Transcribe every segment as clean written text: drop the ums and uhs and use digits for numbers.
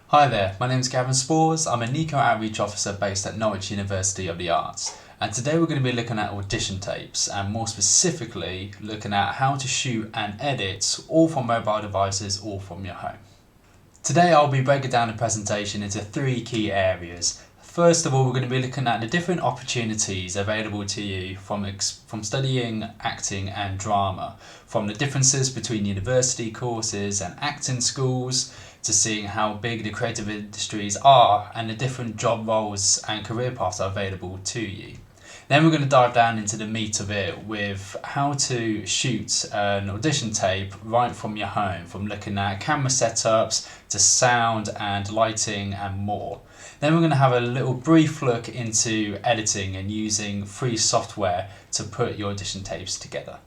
Hi there, my name is Gavin Spores. I'm a Nico Outreach Officer based at Norwich University of the Arts. And today we're going to be looking at audition tapes and more specifically looking at how to shoot and edit all from mobile devices or from your home. Today I'll be breaking down the presentation into three key areas. First of all, we're going to be looking at the different opportunities available to you from studying acting and drama, from the differences between university courses and acting schools, to seeing how big the creative industries are and the different job roles and career paths are available to you. Then we're going to dive down into the meat of it with how to shoot an audition tape right from your home, from looking at camera setups to sound and lighting and more. Then we're going to have a little brief look into editing and using free software to put your audition tapes together.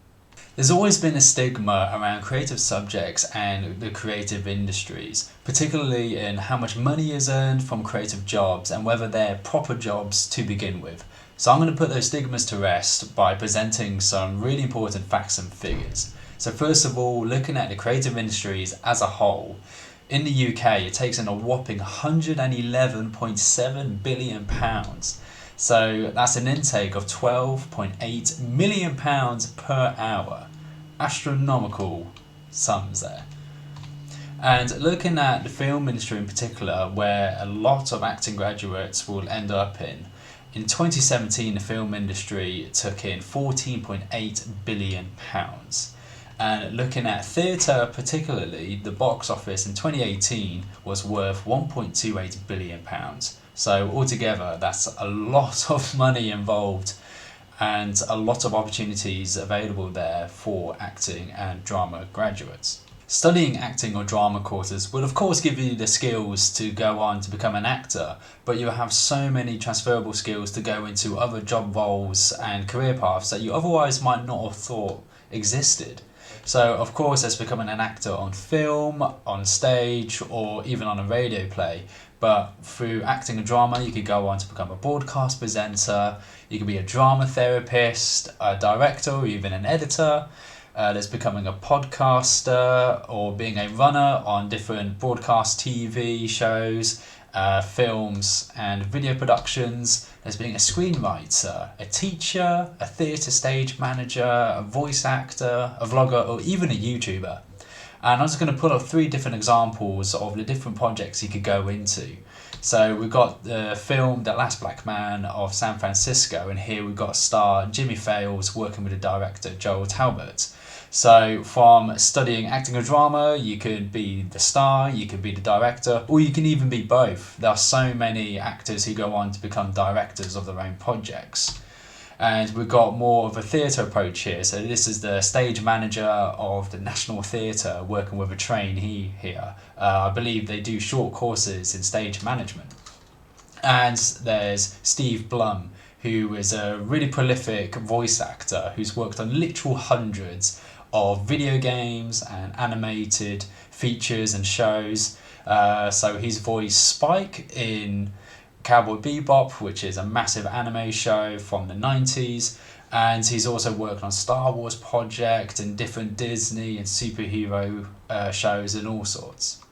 There's always been a stigma around creative subjects and the creative industries, particularly in how much money is earned from creative jobs and whether they're proper jobs to begin with. So I'm going to put those stigmas to rest by presenting some really important facts and figures. So first of all, looking at the creative industries as a whole, in the UK it takes in a whopping £111.7 billion. So that's an intake of £12.8 million per hour. Astronomical sums there. And looking at the film industry in particular, where a lot of acting graduates will end up in 2017 the film industry took in £14.8 billion. And looking at theatre particularly, the box office in 2018 was worth £1.28 billion. So altogether, that's a lot of money involved and a lot of opportunities available there for acting and drama graduates. Studying acting or drama courses will of course give you the skills to go on to become an actor, but you have so many transferable skills to go into other job roles and career paths that you otherwise might not have thought existed. So of course there's becoming an actor on film, on stage, or even on a radio play. But through acting and drama, you could go on to become a broadcast presenter, you could be a drama therapist, a director, or even an editor. There's becoming a podcaster or being a runner on different broadcast TV shows, films and video productions. There's being a screenwriter, a teacher, a theatre stage manager, a voice actor, a vlogger, or even a YouTuber. And I'm just going to put up three different examples of the different projects you could go into. So we've got the film The Last Black Man of San Francisco, and here we've got star Jimmy Fails working with the director Joel Talbot. So from studying acting or drama, you could be the star, you could be the director, or you can even be both. There are so many actors who go on to become directors of their own projects. And we've got more of a theatre approach here. So this is the stage manager of the National Theatre working with a trainee here. I believe they do short courses in stage management. And there's Steve Blum, who is a really prolific voice actor who's worked on literal hundreds of video games and animated features and shows. So he's voiced Spike in Cowboy Bebop, which is a massive anime show from the 90s, and he's also worked on Star Wars project and different Disney and superhero shows and all sorts.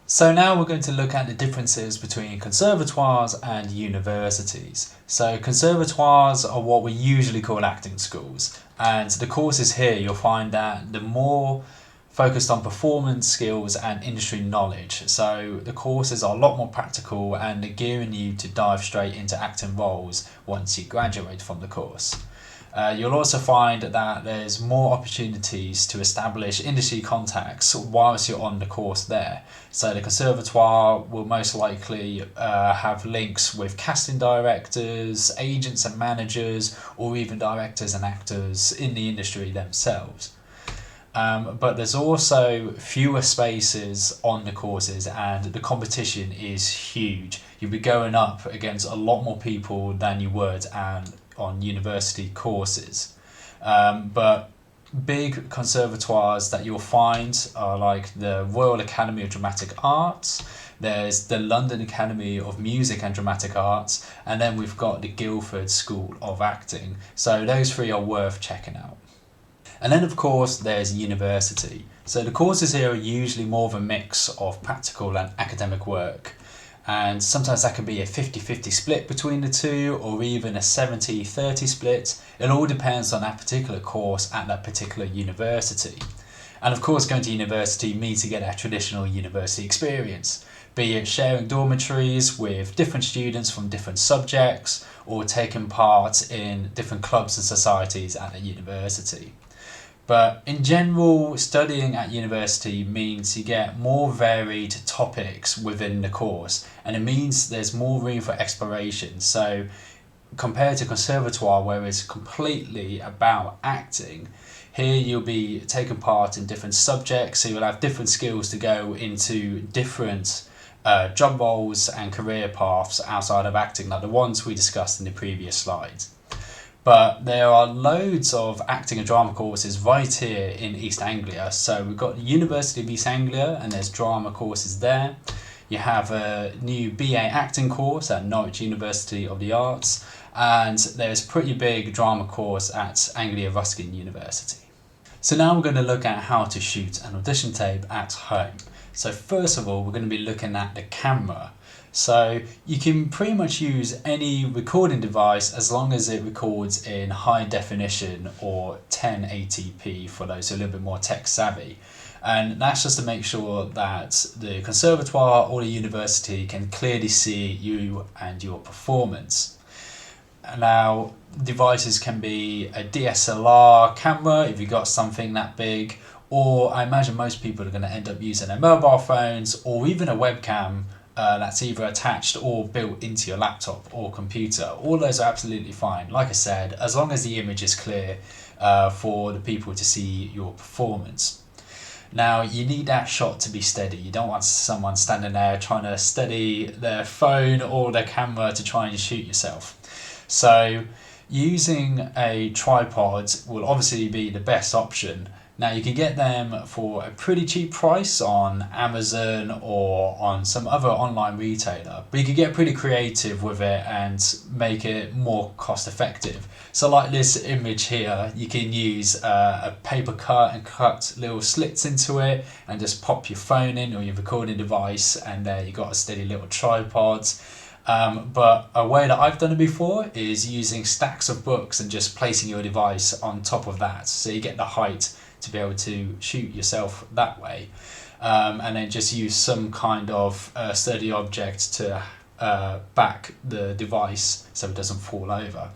So now we're going to look at the differences between conservatoires and universities. So conservatoires are what we usually call acting schools, and the courses here you'll find that the more focused on performance skills and industry knowledge. So the courses are a lot more practical and they're gearing you to dive straight into acting roles once you graduate from the course. You'll also find that there's more opportunities to establish industry contacts whilst you're on the course there. So the conservatoire will most likely have links with casting directors, agents and managers, or even directors and actors in the industry themselves. But there's also fewer spaces on the courses and the competition is huge. You'll be going up against a lot more people than you would on university courses. But big conservatoires that you'll find are like the Royal Academy of Dramatic Arts, there's the London Academy of Music and Dramatic Arts, and then we've got the Guildford School of Acting. So those three are worth checking out. And then of course there's university. So the courses here are usually more of a mix of practical and academic work, and sometimes that can be a 50-50 split between the two, or even a 70-30 split. It all depends on that particular course at that particular university. And of course, going to university means to get that traditional university experience, be it sharing dormitories with different students from different subjects, or taking part in different clubs and societies at the university. But in general, studying at university means you get more varied topics within the course, and it means there's more room for exploration. So compared to conservatoire, where it's completely about acting, here you'll be taking part in different subjects, so you'll have different skills to go into different job roles and career paths outside of acting, like the ones we discussed in the previous slides. But there are loads of acting and drama courses right here in East Anglia. So we've got the University of East Anglia, and there's drama courses there. You have a new BA acting course at Norwich University of the Arts, and there's a pretty big drama course at Anglia Ruskin University. So now we're going to look at how to shoot an audition tape at home. So first of all, we're going to be looking at the camera. So you can pretty much use any recording device as long as it records in high definition or 1080p for those who are a little bit more tech savvy. And that's just to make sure that the conservatoire or the university can clearly see you and your performance. Now, devices can be a DSLR camera if you've got something that big, or I imagine most people are going to end up using their mobile phones or even a webcam that's either attached or built into your laptop or computer. All those are absolutely fine. Like I said, as long as the image is clear for the people to see your performance. Now, you need that shot to be steady. You don't want someone standing there trying to steady their phone or their camera to try and shoot yourself. So using a tripod will obviously be the best option. Now, you can get them for a pretty cheap price on Amazon or on some other online retailer, but you can get pretty creative with it and make it more cost effective. So like this image here, you can use a paper cut and cut little slits into it and just pop your phone in or your recording device, and there you got a steady little tripod. But a way that I've done it before is using stacks of books and just placing your device on top of that, so you get the height to be able to shoot yourself that way, and then just use some kind of sturdy object to back the device so it doesn't fall over.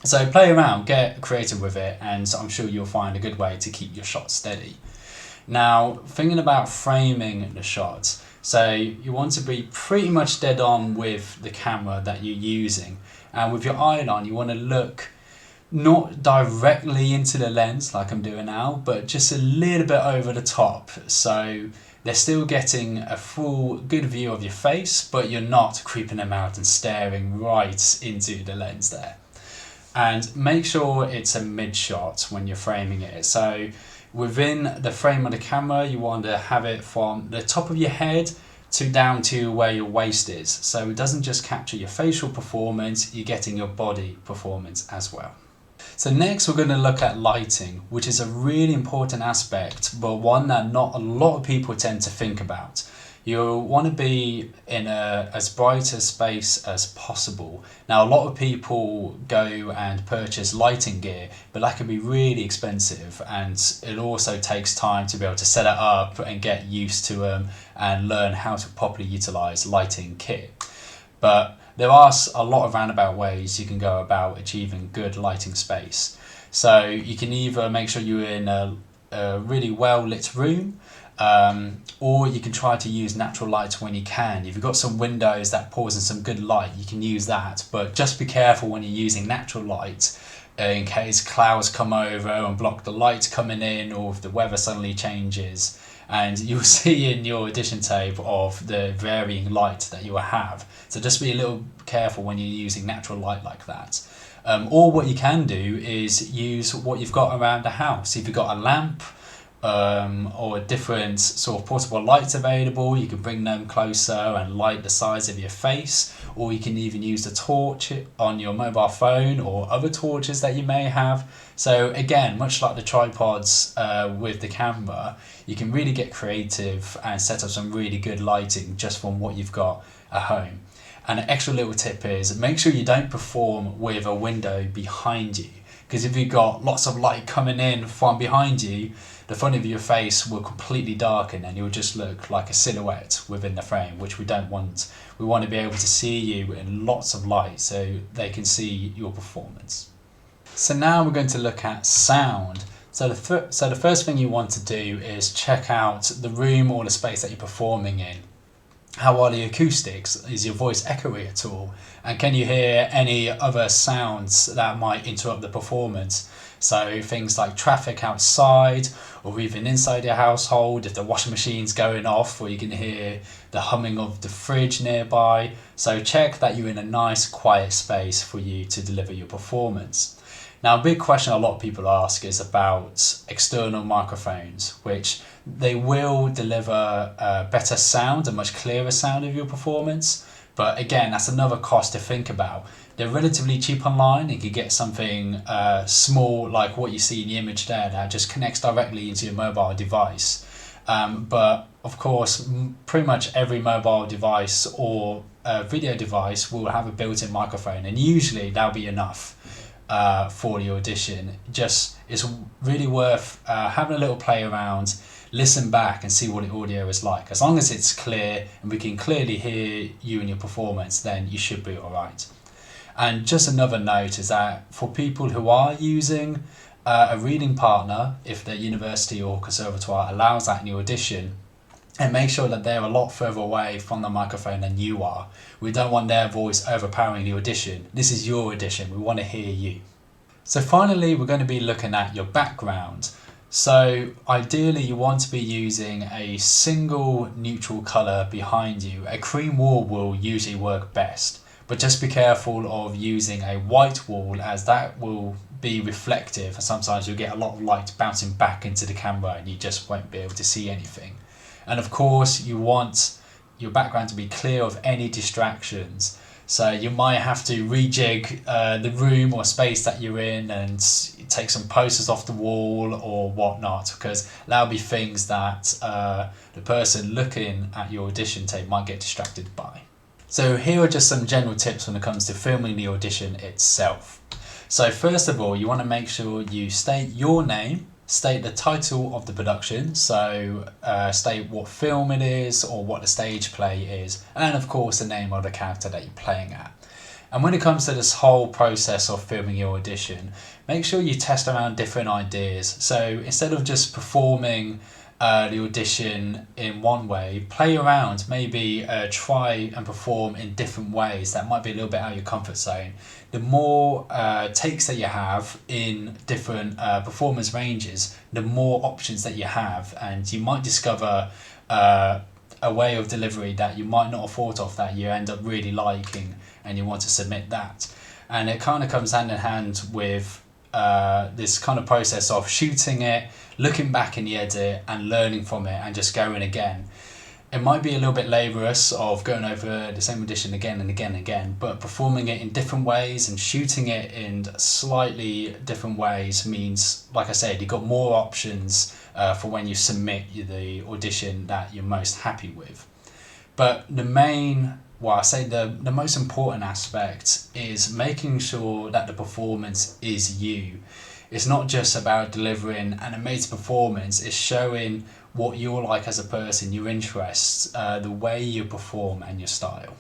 So play around, get creative with it, and I'm sure you'll find a good way to keep your shot steady. Now, thinking about framing the shots, so you want to be pretty much dead on with the camera that you're using, and with your eye on you want to look not directly into the lens like I'm doing now, but just a little bit over the top, so they're still getting a full good view of your face, but you're not creeping them out and staring right into the lens there. And make sure it's a mid shot when you're framing it. So within the frame of the camera, you want to have it from the top of your head to down to where your waist is, so it doesn't just capture your facial performance, you're getting your body performance as well. So next we're going to look at lighting, which is a really important aspect, but one that not a lot of people tend to think about. You want to be in as bright a space as possible. Now, a lot of people go and purchase lighting gear, but that can be really expensive, and it also takes time to be able to set it up and get used to them and learn how to properly utilize lighting kit. But there are a lot of roundabout ways you can go about achieving good lighting space. So you can either make sure you're in a really well lit room, or you can try to use natural light when you can. If you've got some windows that pours in some good light, you can use that, but just be careful when you're using natural light in case clouds come over and block the light coming in, or if the weather suddenly changes. And you'll see in your audition tape of the varying light that you will have. So just be a little careful when you're using natural light like that. Or what you can do is use what you've got around the house. If you've got a lamp or different sort of portable lights available, you can bring them closer and light the sides of your face. or you can even use the torch on your mobile phone or other torches that you may have. So again, much like the tripods with the camera, you can really get creative and set up some really good lighting just from what you've got at home. And an extra little tip is make sure you don't perform with a window behind you, because if you've got lots of light coming in from behind you, the front of your face will completely darken and you'll just look like a silhouette within the frame, which we don't want. We want to be able to see you in lots of light so they can see your performance. So now we're going to look at sound. So the first thing you want to do is check out the room or the space that you're performing in. How are the acoustics? Is your voice echoey at all? And can you hear any other sounds that might interrupt the performance? So things like traffic outside or even inside your household, if the washing machine's going off, or you can hear the humming of the fridge nearby. So check that you're in a nice quiet space for you to deliver your performance. Now, a big question a lot of people ask is about external microphones, which they will deliver better sound, a much clearer sound of your performance. But again, that's another cost to think about. They're relatively cheap online. You can get something small like what you see in the image there that just connects directly into your mobile device. But of course, pretty much every mobile device or video device will have a built-in microphone, and usually that'll be enough for the audition. Just it's really worth having a little play around, listen back and see what the audio is like. As long as it's clear and we can clearly hear you and your performance, then you should be all right. And just another note is that for people who are using a reading partner, if the university or conservatoire allows that in your audition, and make sure that they're a lot further away from the microphone than you are. We don't want their voice overpowering the audition. This is your audition. We want to hear you. So finally, we're going to be looking at your background. So ideally, you want to be using a single neutral color behind you. A cream wall will usually work best, but just be careful of using a white wall, as that will be reflective and sometimes you'll get a lot of light bouncing back into the camera and you just won't be able to see anything. And of course, you want your background to be clear of any distractions. So you might have to rejig the room or space that you're in and take some posters off the wall or whatnot, because that'll be things that the person looking at your audition tape might get distracted by. So here are just some general tips when it comes to filming the audition itself. So first of all, you want to make sure you state your name, state the title of the production, so state what film it is or what the stage play is, and of course the name of the character that you're playing at. And when it comes to this whole process of filming your audition, make sure you test around different ideas. So instead of just performing the audition in one way, play around, maybe try and perform in different ways that might be a little bit out of your comfort zone. The more takes that you have in different performance ranges, the more options that you have, and you might discover a way of delivery that you might not have thought of that you end up really liking and you want to submit that. And it kind of comes hand in hand with this kind of process of shooting it, looking back in the edit and learning from it and just going again. It might be a little bit laborious of going over the same audition again and again and again, but performing it in different ways and shooting it in slightly different ways means, like I said, you've got more options for when you submit the audition that you're most happy with. But the most important aspect is making sure that the performance is you. It's not just about delivering an amazing performance, it's showing what you're like as a person, your interests, the way you perform and your style.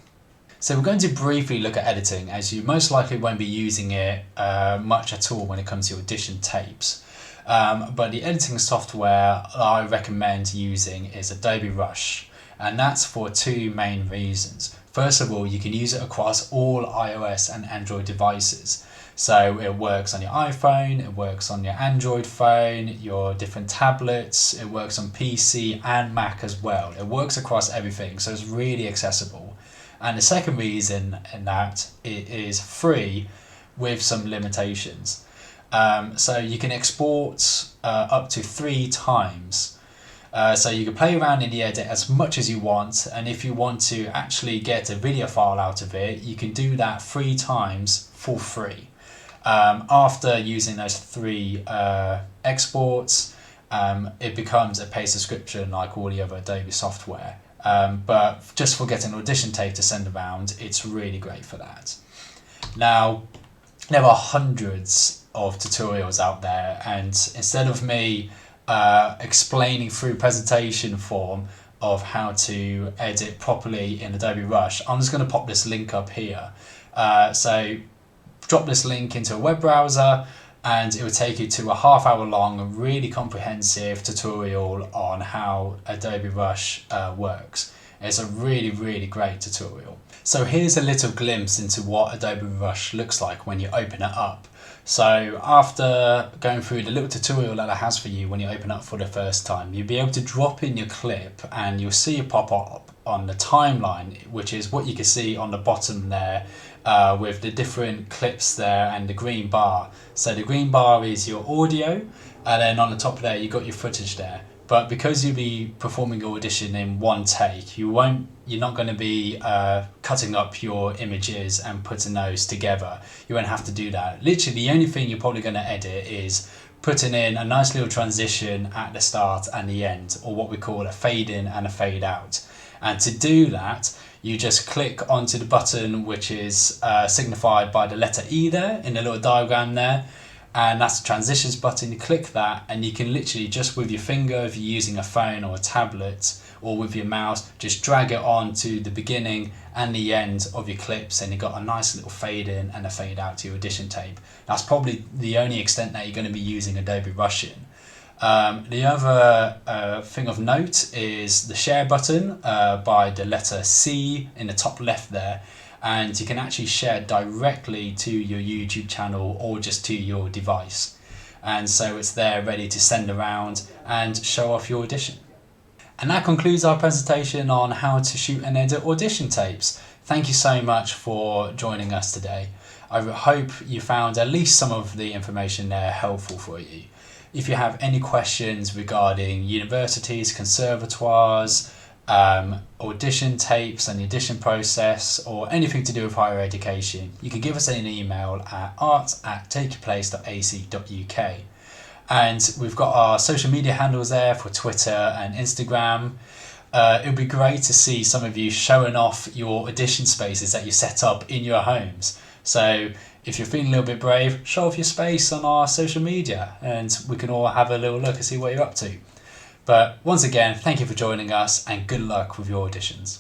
So we're going to briefly look at editing, as you most likely won't be using it much at all when it comes to audition tapes. But the editing software I recommend using is Adobe Rush, and that's for two main reasons. First of all, you can use it across all iOS and Android devices. So it works on your iPhone, it works on your Android phone, your different tablets, it works on PC and Mac as well. It works across everything, so it's really accessible. And the second reason in that it is free with some limitations. So you can export up to 3 times. So you can play around in the edit as much as you want, and if you want to actually get a video file out of it, you can do that 3 times for free. After using those 3 exports, it becomes a paid subscription like all the other Adobe software. But just for getting an audition tape to send around, it's really great for that. Now, there are hundreds of tutorials out there, and instead of me explaining through presentation form of how to edit properly in Adobe Rush, I'm just going to pop this link up here. So drop this link into a web browser and it will take you to a half-hour long, really comprehensive tutorial on how Adobe Rush works. It's a really, really great tutorial. So here's a little glimpse into what Adobe Rush looks like when you open it up. So after going through the little tutorial that it has for you when you open up for the first time, you'll be able to drop in your clip and you'll see it pop up on the timeline, which is what you can see on the bottom there with the different clips there and the green bar. So the green bar is your audio, and then on the top there you've got your footage there. But because you'll be performing your audition in one take, you're not going to be cutting up your images and putting those together. You won't have to do that. Literally, the only thing you're probably going to edit is putting in a nice little transition at the start and the end, or what we call a fade in and a fade out. And to do that, you just click onto the button which is signified by the letter E there in the little diagram there. And that's the transitions button. You click that and you can literally just with your finger, if you're using a phone or a tablet, or with your mouse, just drag it on to the beginning and the end of your clips, and you've got a nice little fade in and a fade out to your audition tape. That's probably the only extent that you're going to be using Adobe Rush in. The other thing of note is the share button by the letter C in the top left there. And you can actually share directly to your YouTube channel or just to your device. And so it's there ready to send around and show off your audition. And that concludes our presentation on how to shoot and edit audition tapes. Thank you so much for joining us today. I hope you found at least some of the information there helpful for you. If you have any questions regarding universities, conservatoires, audition tapes and the audition process, or anything to do with higher education, you can give us an email at art@takeyourplace.ac.uk. And we've got our social media handles there for Twitter and Instagram. It would be great to see some of you showing off your audition spaces that you set up in your homes. So if you're feeling a little bit brave, show off your space on our social media and we can all have a little look and see what you're up to. But once again, thank you for joining us and good luck with your auditions.